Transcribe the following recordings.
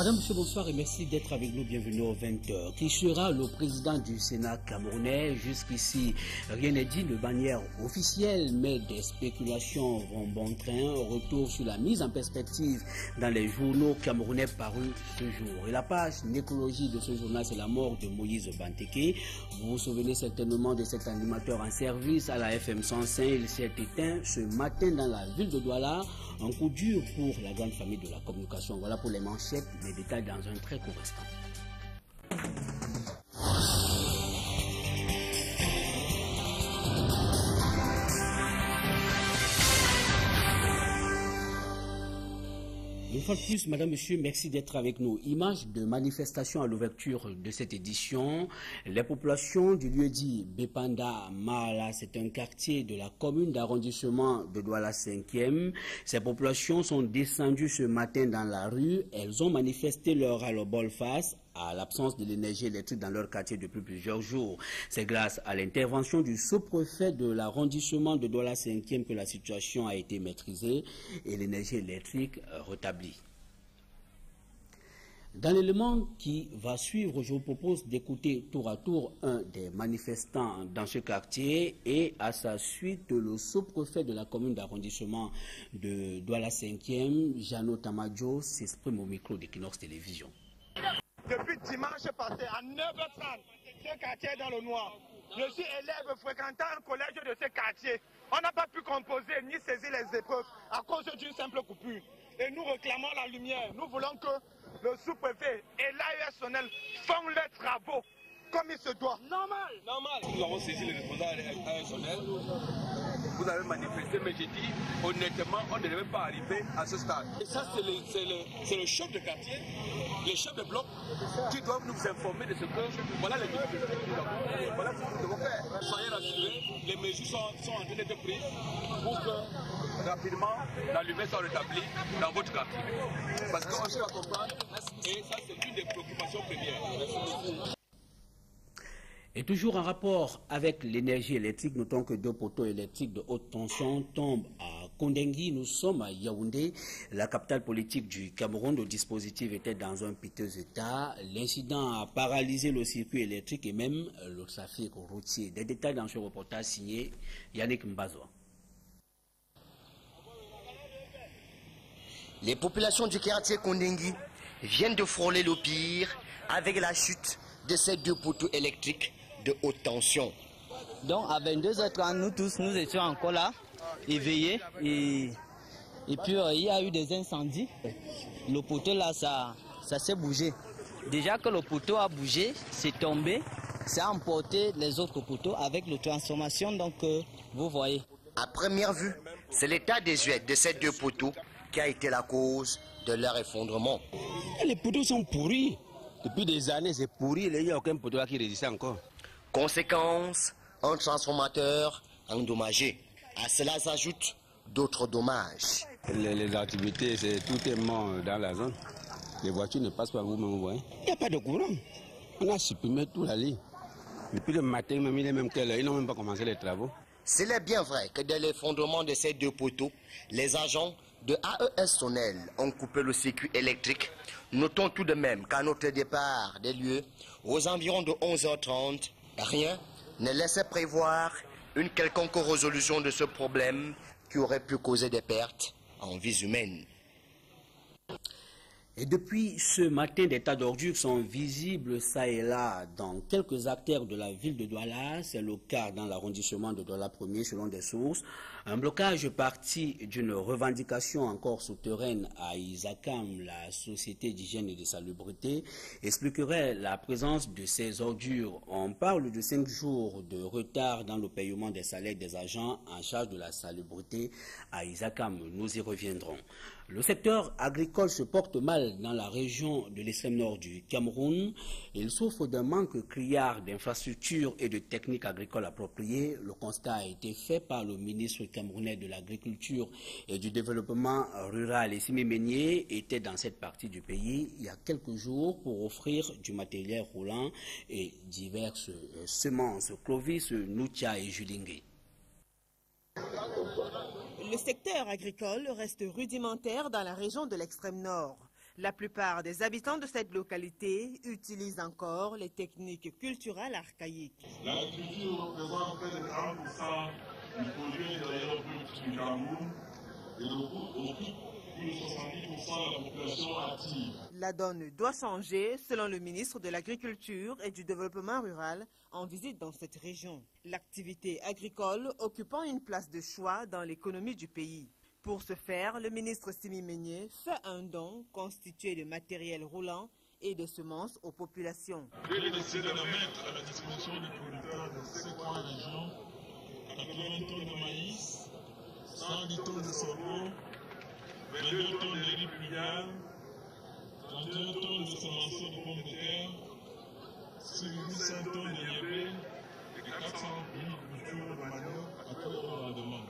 Madame, monsieur, bonsoir et merci d'être avec nous. Bienvenue aux 20h. Qui sera le président du Sénat camerounais? Jusqu'ici, rien n'est dit de manière officielle, mais des spéculations vont bon train. Retour sur la mise en perspective dans les journaux camerounais parus ce jour. Et la page nécrologie de ce journal, c'est la mort de Moïse Banteke. Vous vous souvenez certainement de cet animateur en service à la FM 105. Il s'est éteint ce matin dans la ville de Douala. Un coup dur pour la grande famille de la communication. Voilà pour les manchettes, les détails dans un très court instant. Une fois de plus, madame, monsieur, merci d'être avec nous. Image de manifestation à l'ouverture de cette édition. Les populations du lieu dit Bepanda Mala, c'est un quartier de la commune d'arrondissement de Douala 5e. Ces populations sont descendues ce matin dans la rue. Elles ont manifesté leur ras-le-bol face à l'absence de l'énergie électrique dans leur quartier depuis plusieurs jours. C'est grâce à l'intervention du sous-préfet de l'arrondissement de Douala 5e que la situation a été maîtrisée et l'énergie électrique rétablie. Dans l'élément qui va suivre, je vous propose d'écouter tour à tour un des manifestants dans ce quartier et à sa suite le sous-préfet de la commune d'arrondissement de Douala 5e, Jeannot Tamadjo, s'exprime au micro d'Equinox Télévision. Depuis dimanche passé à 9h30, ce quartier est dans le noir. Je suis élève fréquentant un collège de ce quartier. On n'a pas pu composer ni saisir les épreuves à cause d'une simple coupure. Et nous réclamons la lumière. Nous voulons que le sous-préfet et l'AESonnel font leurs travaux comme il se doit. Normal. Nous avons saisi les responsables AESonnel. Vous avez manifesté, mais j'ai dit honnêtement, on ne devait pas arriver à ce stade. Et ça, c'est le chef de quartier, les chefs de bloc qui doivent nous informer de ce que voilà les difficultés que nous avons. Voilà ce que nous devons faire. Soyez rassurés, les mesures sont en train d'être prises pour que rapidement la lumière soit rétablie dans votre quartier. Parce qu'on doit comprendre, et ça c'est une des préoccupations premières. Merci. Et toujours en rapport avec l'énergie électrique, notons que 2 poteaux électriques de haute tension tombent à Kondengui. Nous sommes à Yaoundé, la capitale politique du Cameroun. Le dispositif était dans un piteux état. L'incident a paralysé le circuit électrique et même le trafic routier. Des détails dans ce reportage signé Yannick Mbazoa. Les populations du quartier Kondengui viennent de frôler le pire avec la chute de ces 2 poteaux électriques de haute tension. Donc à 22h30, nous tous, nous étions encore là, éveillés, et puis il y a eu des incendies. Le poteau là, ça s'est bougé. Déjà que le poteau a bougé, c'est tombé, ça a emporté les autres poteaux avec la transformation, donc vous voyez. À première vue, c'est l'état désuet de ces 2 poteaux qui a été la cause de leur effondrement. Les poteaux sont pourris. Depuis des années, c'est pourri, il n'y a aucun poteau là qui résiste encore. Conséquence, un transformateur endommagé. À cela s'ajoutent d'autres dommages. Les activités, tout est mort dans la zone. Les voitures ne passent pas, vous voyez. Il n'y a pas de courant. On a supprimé toute la ligne. Depuis le matin, même, il est même quelle heure, ils n'ont même pas commencé les travaux. S'il est bien vrai que dès l'effondrement de ces 2 poteaux, les agents de AESonnel ont coupé le circuit électrique, notons tout de même qu'à notre départ des lieux, aux environs de 11h30, rien ne laissait prévoir une quelconque résolution de ce problème qui aurait pu causer des pertes en vies humaines. Et depuis ce matin, des tas d'ordures sont visibles ça et là dans quelques artères de la ville de Douala. C'est le cas dans l'arrondissement de Douala 1er selon des sources. Un blocage parti d'une revendication encore souterraine à Isakam, la société d'hygiène et de salubrité, expliquerait la présence de ces ordures. On parle de 5 jours de retard dans le paiement des salaires des agents en charge de la salubrité à Isakam. Nous y reviendrons. Le secteur agricole se porte mal dans la région de l'extrême nord du Cameroun. Il souffre d'un manque criard d'infrastructures et de techniques agricoles appropriées. Le constat a été fait par le ministre camerounais de l'Agriculture et du Développement rural. Et Simi Meigné était dans cette partie du pays il y a quelques jours pour offrir du matériel roulant et diverses semences. Clovis, Noutia et Julingue. Le secteur agricole reste rudimentaire dans la région de l'extrême nord. La plupart des habitants de cette localité utilisent encore les techniques culturelles archaïques. L'agriculture représente près de 40% du produit intérieur brut du Cameroun et occupe plus de 70% de la population active. La donne doit changer, selon le ministre de l'Agriculture et du Développement rural en visite dans cette région. L'activité agricole occupant une place de choix dans l'économie du pays. Pour ce faire, le ministre Simi Meigné fait un don constitué de matériel roulant et de semences aux populations. J'ai décidé de mettre à la disposition des producteurs de ces trois régions 80 tonnes de maïs, 110 tonnes de sorgho, 22 tonnes de riz pulgare, 31 tonnes de semences de pommes de terre, 600 tonnes de niébé et 400 000 cultures de manioc à tous les rendements.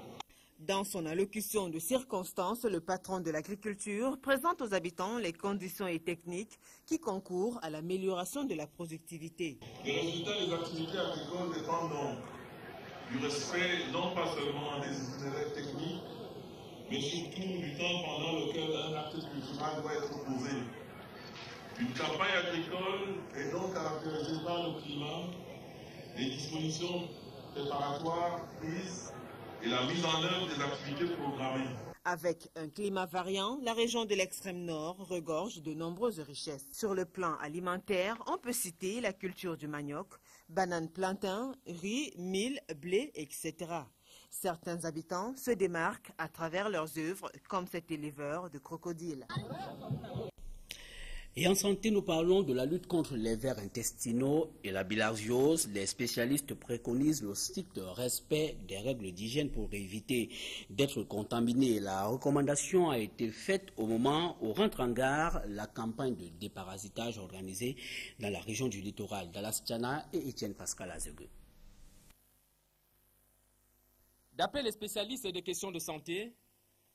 Dans son allocution de circonstance, le patron de l'agriculture présente aux habitants les conditions et techniques qui concourent à l'amélioration de la productivité. Les résultats des activités agricoles dépendent donc du respect non pas seulement des itinéraires techniques, mais surtout du temps pendant lequel un acte culturel doit être posé. Une campagne agricole est donc caractérisée par le climat, les dispositions préparatoires prises et la mise en œuvre des activités programmées. Avec un climat variant, la région de l'extrême nord regorge de nombreuses richesses. Sur le plan alimentaire, on peut citer la culture du manioc, bananes, plantains, riz, mil, blé, etc. Certains habitants se démarquent à travers leurs œuvres, comme cet éleveur de crocodiles. Et en santé, nous parlons de la lutte contre les vers intestinaux et la bilharziose. Les spécialistes préconisent le strict respect des règles d'hygiène pour éviter d'être contaminé. La recommandation a été faite au moment où rentre en gare la campagne de déparasitage organisée dans la région du littoral. Dallas Tchana et Étienne Pascal Azegue. D'après les spécialistes des questions de santé,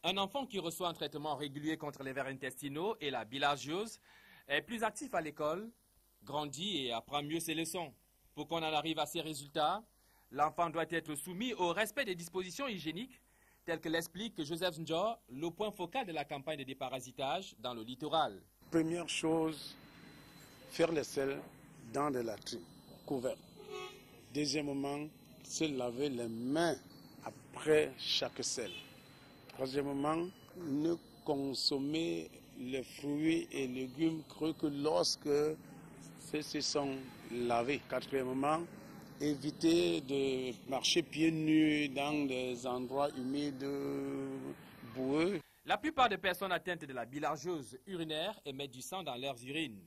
un enfant qui reçoit un traitement régulier contre les vers intestinaux et la bilharziose est plus actif à l'école, grandit et apprend mieux ses leçons. Pour qu'on en arrive à ces résultats, l'enfant doit être soumis au respect des dispositions hygiéniques, tel que l'explique Joseph Ndjo, le point focal de la campagne de déparasitage dans le littoral. Première chose, faire les selles dans des latrines couvertes. Deuxièmement, se laver les mains après chaque selle. Troisièmement, ne consommer les fruits et légumes crus que lorsque ceux-ci sont lavés. Quatrièmement, éviter de marcher pieds nus dans des endroits humides, boueux. La plupart des personnes atteintes de la bilharziose urinaire émettent du sang dans leurs urines.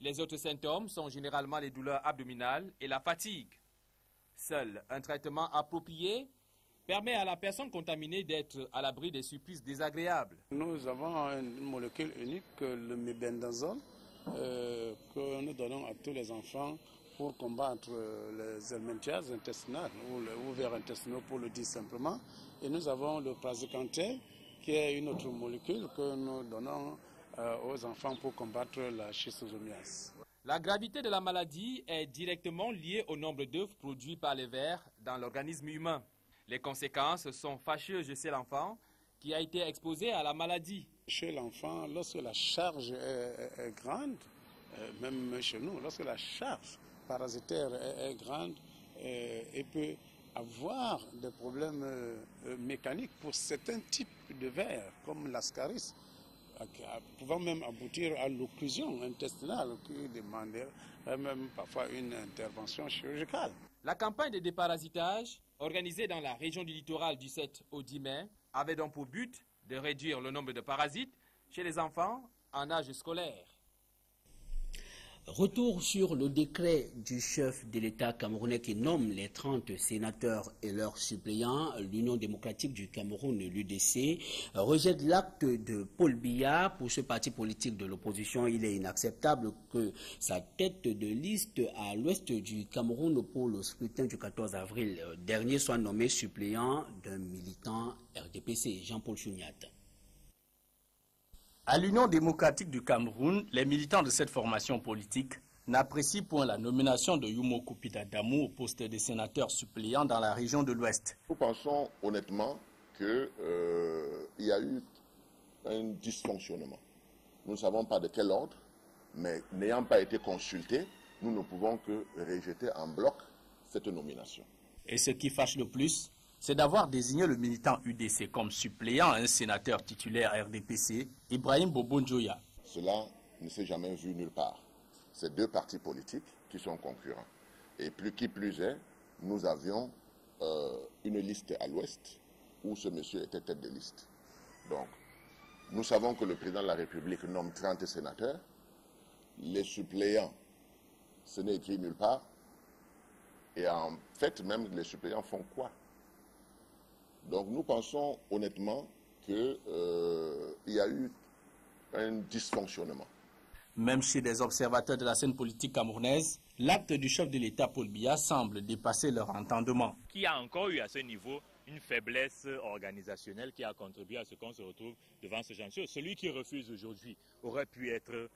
Les autres symptômes sont généralement les douleurs abdominales et la fatigue. Seul un traitement approprié permet à la personne contaminée d'être à l'abri des surprises désagréables. Nous avons une molécule unique, le mébendazole, que nous donnons à tous les enfants pour combattre les helminthiases intestinales ou vers intestinaux pour le dire simplement. Et nous avons le praziquantel, qui est une autre molécule que nous donnons aux enfants pour combattre la schistosomiase. La gravité de la maladie est directement liée au nombre d'œufs produits par les vers dans l'organisme humain. Les conséquences sont fâcheuses chez l'enfant qui a été exposé à la maladie. Chez l'enfant, lorsque la charge est grande, même chez nous, lorsque la charge parasitaire est grande, il peut avoir des problèmes mécaniques pour certains types de vers, comme l'ascaris, pouvant même aboutir à l'occlusion intestinale qui demanderait même parfois une intervention chirurgicale. La campagne de déparasitage, organisée dans la région du littoral du 7 au 10 mai, avait donc pour but de réduire le nombre de parasites chez les enfants en âge scolaire. Retour sur le décret du chef de l'État camerounais qui nomme les 30 sénateurs et leurs suppléants. L'Union démocratique du Cameroun, l'UDC, rejette l'acte de Paul Biya. Pour ce parti politique de l'opposition, il est inacceptable que sa tête de liste à l'ouest du Cameroun pour le scrutin du 14 avril dernier soit nommé suppléant d'un militant RDPC, Jean-Paul Chouniat. À l'Union démocratique du Cameroun, les militants de cette formation politique n'apprécient point la nomination de Yumo Kupita Damou au poste de sénateur suppléant dans la région de l'Ouest. Nous pensons honnêtement qu'il y a eu un dysfonctionnement Nous ne savons pas de quel ordre, mais n'ayant pas été consultés, nous ne pouvons que rejeter en bloc cette nomination. Et ce qui fâche le plus, c'est d'avoir désigné le militant UDC comme suppléant à un sénateur titulaire RDPC, Ibrahim Bobo Njoya. Cela ne s'est jamais vu nulle part. C'est deux partis politiques qui sont concurrents. Et qui plus est, nous avions une liste à l'ouest où ce monsieur était tête de liste. Donc, nous savons que le président de la République nomme 30 sénateurs. Les suppléants, ce n'est écrit nulle part. Et en fait, même les suppléants font quoi? Donc nous pensons honnêtement qu'il y a eu un dysfonctionnement. Même chez des observateurs de la scène politique camerounaise, l'acte du chef de l'État Paul Biya semble dépasser leur entendement. Qui a encore eu à ce niveau une faiblesse organisationnelle qui a contribué à ce qu'on se retrouve devant ce genre de choses. Celui qui refuse aujourd'hui aurait pu être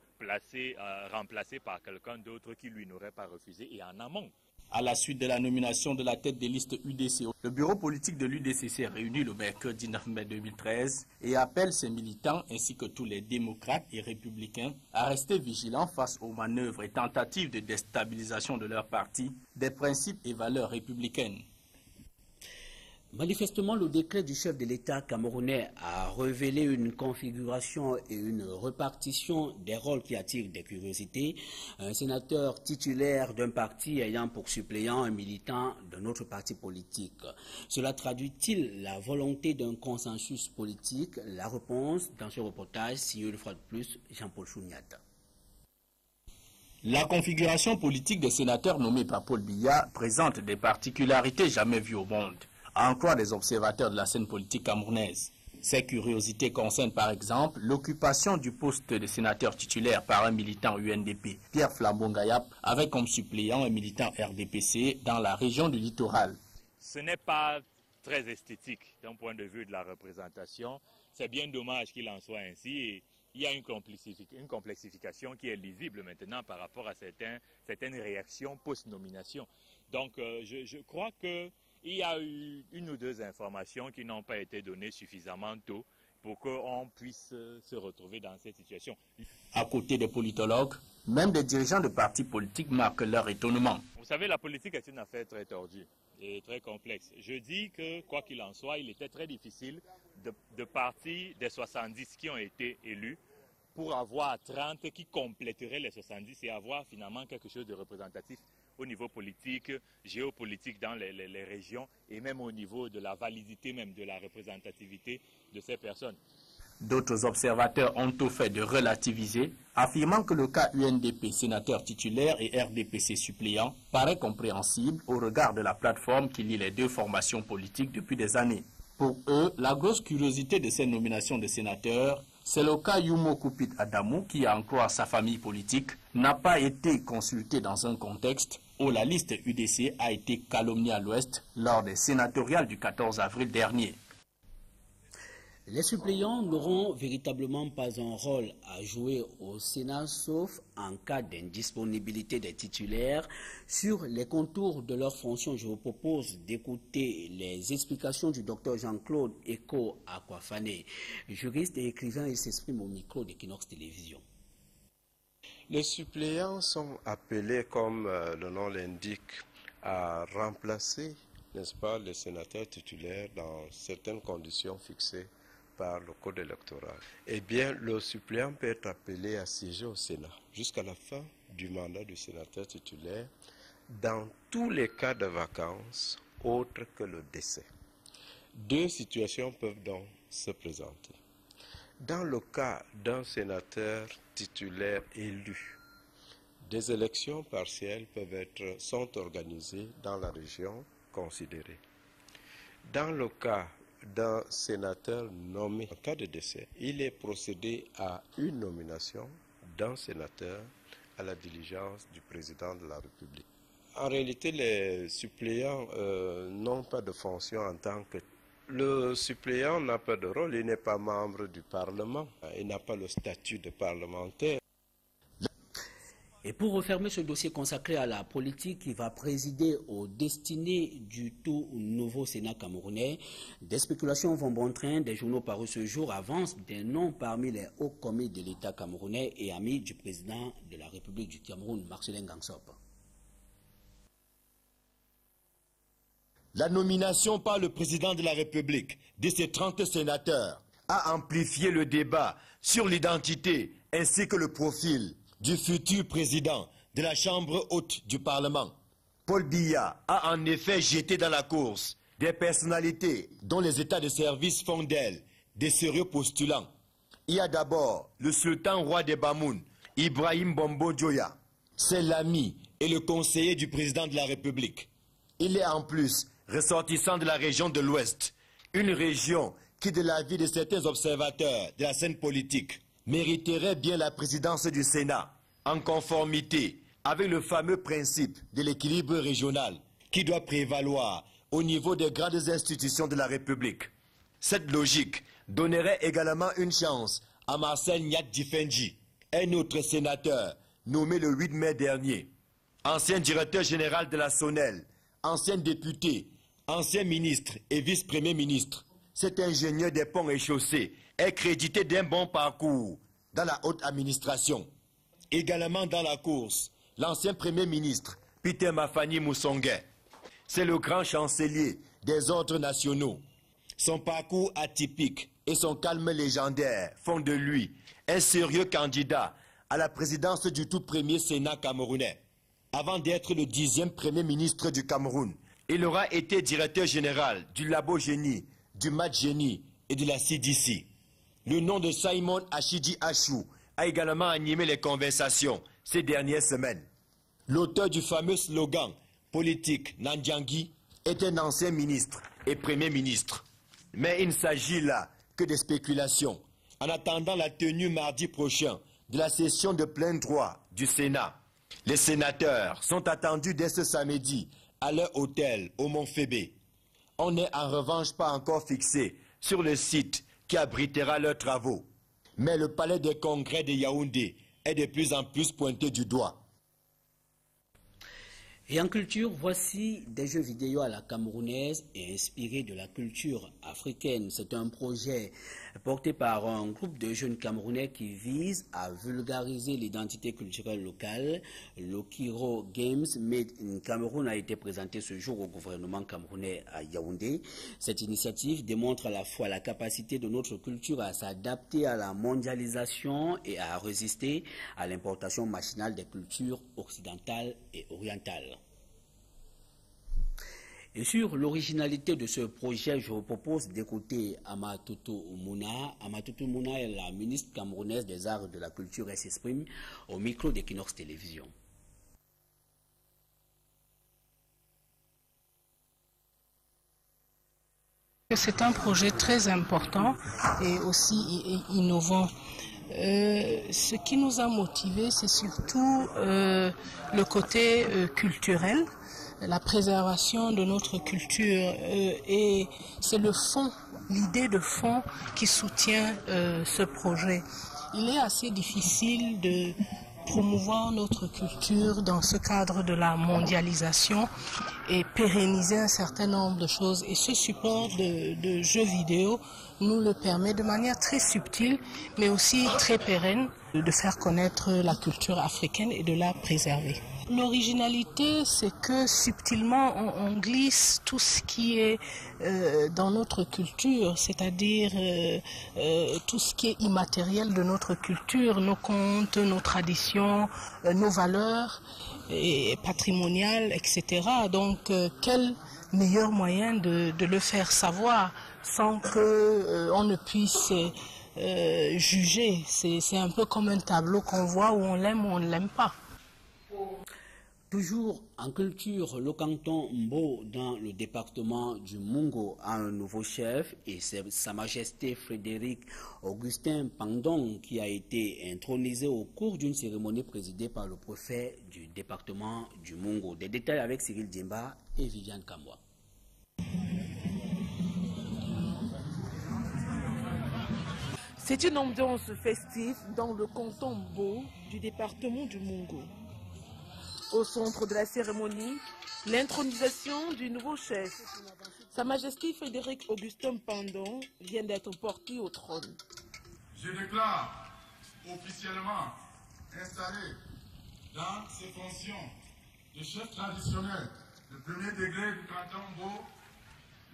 remplacé par quelqu'un d'autre qui lui n'aurait pas refusé et en amont. À la suite de la nomination de la tête des listes UDC, le bureau politique de l'UDC s'est réuni le mercredi 9 mai 2013 et appelle ses militants ainsi que tous les démocrates et républicains à rester vigilants face aux manœuvres et tentatives de déstabilisation de leur parti, des principes et valeurs républicaines. Manifestement, le décret du chef de l'État camerounais a révélé une configuration et une répartition des rôles qui attirent des curiosités. Un sénateur titulaire d'un parti ayant pour suppléant un militant d'un autre parti politique. Cela traduit-il la volonté d'un consensus politique? La réponse dans ce reportage signé une fois de plus Jean-Paul Chouniat. La configuration politique des sénateurs nommés par Paul Biya présente des particularités jamais vues au monde, à en croire des observateurs de la scène politique camerounaise. Ces curiosités concernent par exemple l'occupation du poste de sénateur titulaire par un militant UNDP, Pierre Flambongayap, avec comme suppléant un militant RDPC dans la région du littoral. Ce n'est pas très esthétique d'un point de vue de la représentation. C'est bien dommage qu'il en soit ainsi. Et il y a une complexification qui est lisible maintenant par rapport à certaines réactions post-nomination. Donc je crois que il y a eu une ou deux informations qui n'ont pas été données suffisamment tôt pour qu'on puisse se retrouver dans cette situation. À côté des politologues, même des dirigeants de partis politiques marquent leur étonnement. Vous savez, la politique est une affaire très tordue et très complexe. Je dis que, quoi qu'il en soit, il était très difficile de partir des 70 qui ont été élus pour avoir 30 qui compléteraient les 70 et avoir finalement quelque chose de représentatif au niveau politique, géopolitique dans les régions et même au niveau de la validité même de la représentativité de ces personnes. D'autres observateurs ont au fait de relativiser, affirmant que le cas UNDP sénateur titulaire et RDPC suppléant paraît compréhensible au regard de la plateforme qui lie les deux formations politiques depuis des années. Pour eux, la grosse curiosité de ces nominations de sénateurs, c'est le cas Yumo Kupit Adamou qui, à en croire sa famille politique, n'a pas été consulté dans un contexte où la liste UDC a été calomniée à l'Ouest lors des sénatoriales du 14 avril dernier. Les suppléants n'auront véritablement pas un rôle à jouer au Sénat, sauf en cas d'indisponibilité des titulaires. Sur les contours de leurs fonctions, je vous propose d'écouter les explications du docteur Jean-Claude Eko Akwafane, juriste et écrivain. Il s'exprime au micro d'Equinox Télévision. Les suppléants sont appelés, comme le nom l'indique, à remplacer, n'est-ce pas, les sénateurs titulaires dans certaines conditions fixées par le code électoral. Eh bien, le suppléant peut être appelé à siéger au Sénat jusqu'à la fin du mandat du sénateur titulaire dans tous les cas de vacances autres que le décès. Deux situations peuvent donc se présenter. Dans le cas d'un sénateur titulaire élu, des élections partielles sont organisées dans la région considérée. Dans le cas d'un sénateur nommé en cas de décès, il est procédé à une nomination d'un sénateur à la diligence du président de la République. En réalité, les suppléants n'ont pas de fonction en tant que... Le suppléant n'a pas de rôle, il n'est pas membre du Parlement, il n'a pas le statut de parlementaire. Et pour refermer ce dossier consacré à la politique qui va présider aux destinées du tout nouveau Sénat camerounais, des spéculations vont bon train. Des journaux parus ce jour avancent des noms parmi les hauts commis de l'État camerounais et amis du président de la République du Cameroun, Marcellin Gangsop. La nomination par le président de la République de ces 30 sénateurs a amplifié le débat sur l'identité ainsi que le profil du futur président de la Chambre haute du Parlement. Paul Biya a en effet jeté dans la course des personnalités dont les états de service font d'elles des sérieux postulants. Il y a d'abord le sultan roi des Bamoun, Ibrahim Bombo Dioya. C'est l'ami et le conseiller du président de la République. Il est en plus ressortissant de la région de l'Ouest, une région qui, de l'avis de certains observateurs de la scène politique, mériterait bien la présidence du Sénat, en conformité avec le fameux principe de l'équilibre régional qui doit prévaloir au niveau des grandes institutions de la République. Cette logique donnerait également une chance à Marcel Nyat Difenji, un autre sénateur nommé le 8 mai dernier, ancien directeur général de la SONEL, ancien député, ancien ministre et vice-premier ministre. Cet ingénieur des ponts et chaussées est crédité d'un bon parcours dans la haute administration. Également dans la course, l'ancien premier ministre Peter Mafani Moussongué. C'est le grand chancelier des ordres nationaux. Son parcours atypique et son calme légendaire font de lui un sérieux candidat à la présidence du tout premier Sénat camerounais. Avant d'être le 10e premier ministre du Cameroun, il aura été directeur général du Labo Génie, du Mat Génie et de la CDC. Le nom de Simon Achidi Achou a également animé les conversations ces dernières semaines. L'auteur du fameux slogan politique Nandjangui est un ancien ministre et premier ministre. Mais il ne s'agit là que de spéculations. En attendant la tenue mardi prochain de la session de plein droit du Sénat, les sénateurs sont attendus dès ce samedi à leur hôtel au Mont Fébé. On n'est en revanche pas encore fixé sur le site qui abritera leurs travaux. Mais le palais des congrès de Yaoundé est de plus en plus pointé du doigt. Et en culture, voici des jeux vidéo à la camerounaise et inspirés de la culture africaine. C'est un projet porté par un groupe de jeunes camerounais qui vise à vulgariser l'identité culturelle locale. L'Okiro Games Made in Cameroun a été présenté ce jour au gouvernement camerounais à Yaoundé. Cette initiative démontre à la fois la capacité de notre culture à s'adapter à la mondialisation et à résister à l'importation machinale des cultures occidentales et orientales. Et sur l'originalité de ce projet, je vous propose d'écouter Amatoto Mouna. Amatoto Mouna est la ministre camerounaise des Arts et de la Culture et s'exprime au micro d'Equinox Télévision. C'est un projet très important et aussi innovant. Ce qui nous a motivés, c'est surtout le côté culturel, la préservation de notre culture et c'est le fond, l'idée de fond qui soutient ce projet. Il est assez difficile de promouvoir notre culture dans ce cadre de la mondialisation et pérenniser un certain nombre de choses. Et ce support de jeux vidéo nous le permet de manière très subtile, mais aussi très pérenne, de faire connaître la culture africaine et de la préserver. L'originalité, c'est que subtilement, on glisse tout ce qui est dans notre culture, c'est-à-dire tout ce qui est immatériel de notre culture, nos contes, nos traditions, nos valeurs et patrimoniales, etc. Donc, quel meilleur moyen de le faire savoir sans qu'on ne puisse juger. C'est un peu comme un tableau qu'on voit où on l'aime ou on ne l'aime pas. Toujours en culture, le canton Mbo dans le département du Mungo a un nouveau chef et c'est Sa Majesté Frédéric Augustin Pandong qui a été intronisé au cours d'une cérémonie présidée par le préfet du département du Mungo. Des détails avec Cyril Diemba et Viviane Kamwa. C'est une ambiance festive dans le canton Mbo du département du Mungo. Au centre de la cérémonie, l'intronisation du nouveau chef. Sa Majesté Frédéric Augustin Pandon vient d'être porté au trône. Je déclare officiellement installé dans ses fonctions de chef traditionnel de premier degré du canton Mbo,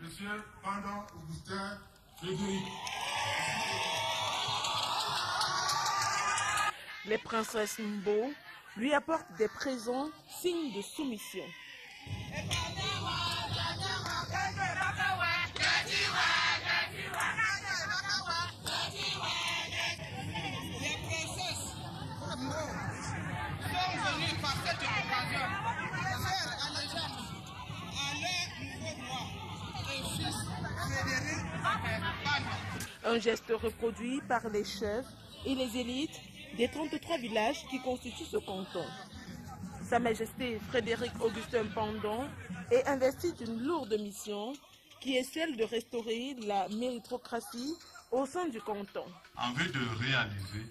M. Pandon Augustin Frédéric. Les princesses Mbo lui apportent des présents, signes de soumission. Un geste reproduit par les chefs et les élites des 33 villages qui constituent ce canton. Sa Majesté Frédéric Augustin Pandon est investi d'une lourde mission qui est celle de restaurer la méritocratie au sein du canton. En vue de réaliser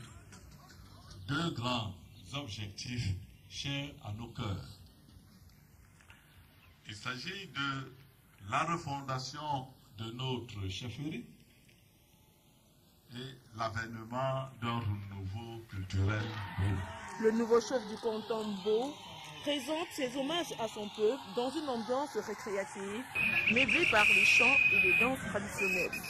deux grands objectifs chers à nos cœurs. Il s'agit de la refondation de notre chefferie et l'avènement d'un renouveau culturel. Le nouveau chef du canton Mbo présente ses hommages à son peuple dans une ambiance récréative, meublée par les chants et les danses traditionnelles.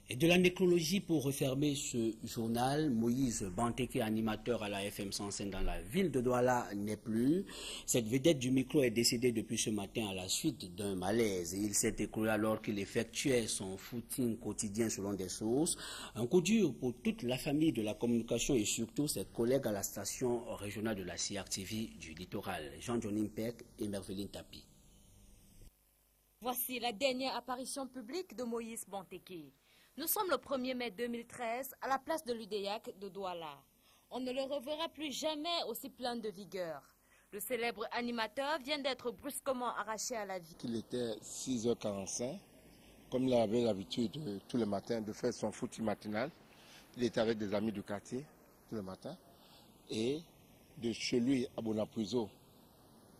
Et de la nécrologie pour refermer ce journal, Moïse Banteke, animateur à la FM 105 dans la ville de Douala, n'est plus. Cette vedette du micro est décédée depuis ce matin à la suite d'un malaise. Il s'est écroulé alors qu'il effectuait son footing quotidien selon des sources. Un coup dur pour toute la famille de la communication et surtout ses collègues à la station régionale de la CRTV du littoral. Jean-Johnny Mpek et Merveline Tapi. Voici la dernière apparition publique de Moïse Banteke. Nous sommes le 1er mai 2013 à la place de l'UDEAC de Douala. On ne le reverra plus jamais aussi plein de vigueur. Le célèbre animateur vient d'être brusquement arraché à la vie. Il était 6h45, comme il avait l'habitude tous les matins de faire son footing matinal. Il était avec des amis du quartier tous les matins. Et de chez lui à Bonapuiso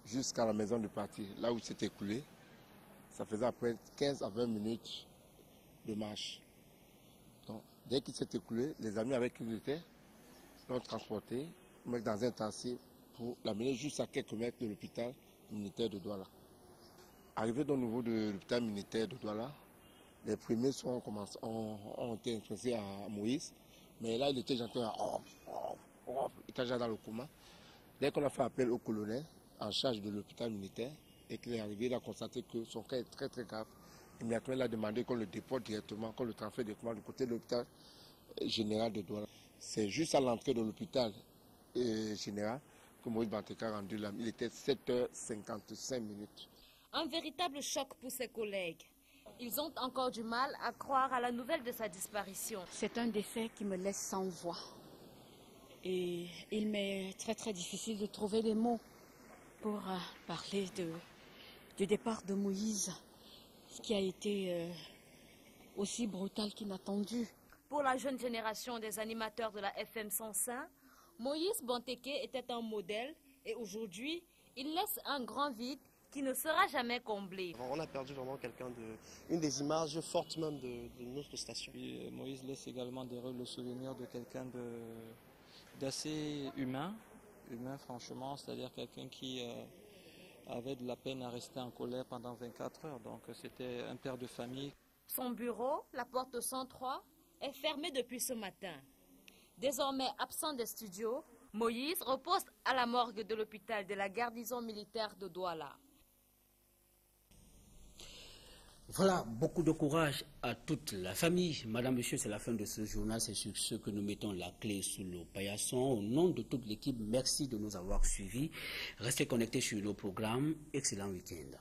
jusqu'à la maison du parti, là où il s'est écoulé, ça faisait après 15 à 20 minutes de marche. Donc, dès qu'il s'est écoulé, les amis avec qui il était l'ont transporté dans un taxi pour l'amener juste à quelques mètres de l'hôpital militaire de Douala. Arrivé au niveau de l'hôpital militaire de Douala, les premiers soins ont été infligés à Moïse, mais là il était gentiment il était déjà dans le coma. Dès qu'on a fait appel au colonel en charge de l'hôpital militaire et qu'il est arrivé, il a constaté que son cas est très très grave. Immédiatement, il a demandé qu'on le déporte directement, qu'on le transfère directement du côté de l'hôpital général de Douala. C'est juste à l'entrée de l'hôpital général que Moïse Banteke a rendu l'âme. Il était 7h55 minutes. Un véritable choc pour ses collègues. Ils ont encore du mal à croire à la nouvelle de sa disparition. C'est un décès qui me laisse sans voix. Et il m'est très très difficile de trouver les mots pour parler du départ de Moïse, qui a été aussi brutal qu'inattendu. Pour la jeune génération des animateurs de la FM 105, Moïse Banteke était un modèle et aujourd'hui, il laisse un grand vide qui ne sera jamais comblé. On a perdu vraiment une des images fortes même de notre station. Puis, Moïse laisse également derrière le souvenir de quelqu'un d'assez humain franchement, c'est-à-dire quelqu'un qui avait de la peine à rester en colère pendant 24 heures. Donc c'était un père de famille. Son bureau, la porte 103, est fermé depuis ce matin. Désormais absent des studios, Moïse repose à la morgue de l'hôpital de la garnison militaire de Douala. Voilà, beaucoup de courage à toute la famille. Madame, Monsieur, c'est la fin de ce journal. C'est sur ce que nous mettons la clé sous le paillasson. Au nom de toute l'équipe, merci de nous avoir suivis. Restez connectés sur nos programmes. Excellent week-end.